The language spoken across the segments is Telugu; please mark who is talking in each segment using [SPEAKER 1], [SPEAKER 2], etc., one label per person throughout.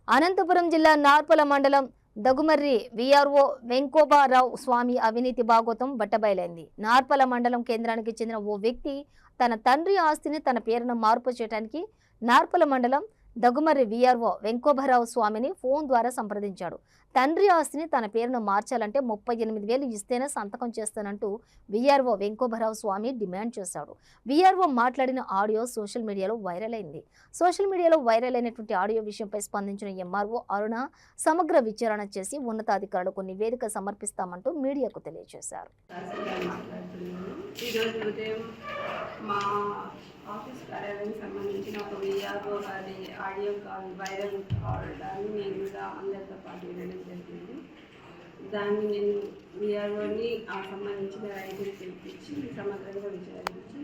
[SPEAKER 1] అనంతపురం జిల్లా నార్పల మండలం దగుమర్రి విఆర్ఓ వెంకోబారావు స్వామి అవినీతి భాగోతం బట్టబయలైంది. నార్పల మండలం కేంద్రానికి చెందిన ఓ వ్యక్తి తన తండ్రి ఆస్తిని తన పేరున మార్పు చేయడానికి నార్పల మండలం దగుమర్రి విఆర్ఓ వెంకోబారావు స్వామిని ఫోన్ ద్వారా సంప్రదించాడు. తండ్రి ఆస్తిని తన పేరున మార్చాలంటే 38,000 ఇస్తేనే సంతకం చేస్తానంటూ విఆర్ఓ వెంకోబారావు స్వామి డిమాండ్ చేశాడు. విఆర్ఓ మాట్లాడిన ఆడియో సోషల్ మీడియాలో వైరల్ అయింది. సోషల్ మీడియాలో వైరల్ అయినటువంటి ఆడియో విషయంపై స్పందించిన ఎంఆర్ఓ అరుణ సమగ్ర విచారణ చేసి ఉన్నతాధికారులకు నివేదిక సమర్పిస్తామంటూ మీడియాకు తెలియజేశారు.
[SPEAKER 2] ఆఫీస్ కార్యాలయానికి సంబంధించిన ఒక విఆర్ఓ గారి ఆడియో కాల్ వైరల్ కావడాన్ని నేను కూడా అందరితో పాటు వినడం జరిగింది. దాన్ని నేను విఆర్ఓని ఆ సంబంధించిన రైతుని పిలిపించి సమగ్రంగా విచారించి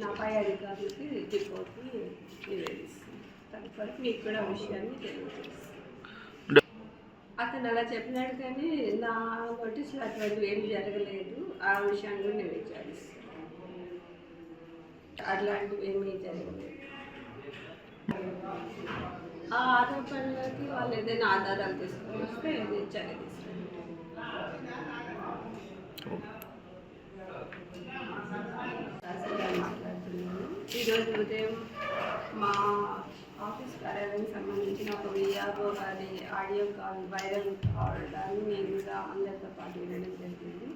[SPEAKER 2] నా పై అధికారులకి రిపోర్ట్ని నివేదిస్తాను. తదుపరి మీకు కూడా విషయాన్ని తెలియజేస్తాను. అతను అలా చెప్పినాడు కానీ నా నోటీసులు అటువంటి ఏమి జరగలేదు. ఆ విషయాన్ని కూడా నేను విచారిస్తాను. అట్లాంటివి ఏమీ జరగలేదు. ఆ ఆరోపణలకి వాళ్ళు ఏదైనా ఆధారాలు తీసుకొని వస్తే చర్య మాట్లాడుతున్నాను. ఈరోజు ఉదయం మా ఆఫీస్ కార్యాలయానికి సంబంధించిన ఒక విఆర్ఓ గారి ఆడియో కాల్ వైరల్ కావడాన్ని నేను కూడా అందరితో పాటు వినడం జరిగింది.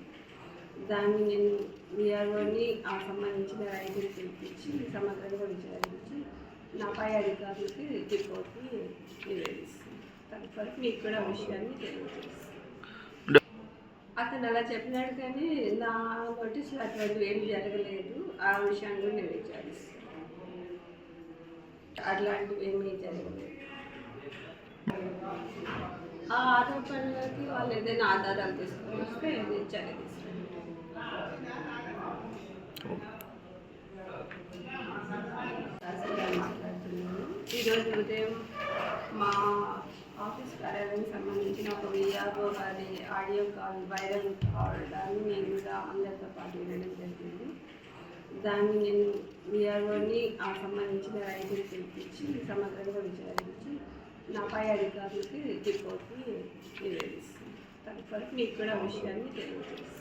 [SPEAKER 2] దాన్ని నేను విఆర్ఓని ఆ సంబంధించిన రైతుని పిలిపించి సమగ్రంగా విచారించి నా పై అధికారులకి రిపోర్ట్ని నివేదిస్తాను. తదుపరి మీకు కూడా విషయాన్ని తెలియజేస్తాను. అతను అలా చెప్పినాడు కానీ నా నోటీసులు అటువంటి ఏమి జరగలేదు. ఆ విషయాన్ని కూడా నేను విచారిస్తాను. అట్లాంటివి ఏమీ జరగలేదు. ఆ ఆరోపణలకి వాళ్ళు ఏదైనా ఆధారాలు తీసుకొని వస్తే చర్య తీసుకుంటాను. మాట్లాడుతున్నాను. ఈరోజు ఉదయం మా ఆఫీస్ కార్యాలయానికి సంబంధించిన ఒక విఆర్ఓ గారి ఆడియో కాల్ వైరల్ కావడాన్ని నేను కూడా అందరితో పాటు వినడం జరిగింది. దాన్ని నేను విఆర్ఓని ఆ సంబంధించిన రైతుని పిలిపించి సమగ్రంగా విచారించి నా పై అధికారులకి రిపోర్ట్ని నివేదిస్తాను. తదుపరి మీకు కూడా విషయాన్ని తెలియజేస్తాను.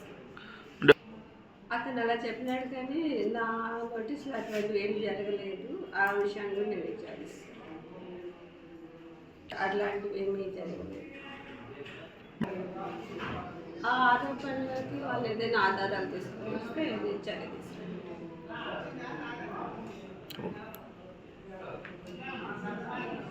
[SPEAKER 2] అతను అలా చెప్పినాడు కానీ నా నోటీసులు అటువంటి ఏమి జరగలేదు. ఆ విషయాన్ని కూడా నేను విచారిస్తాను. అట్లాంటివి ఏమీ జరగలేదు. ఆ ఆరోపణలకి వాళ్ళు ఏదైనా ఆధారాలు తీసుకొని వస్తే చర్య తీసుకుంటాను.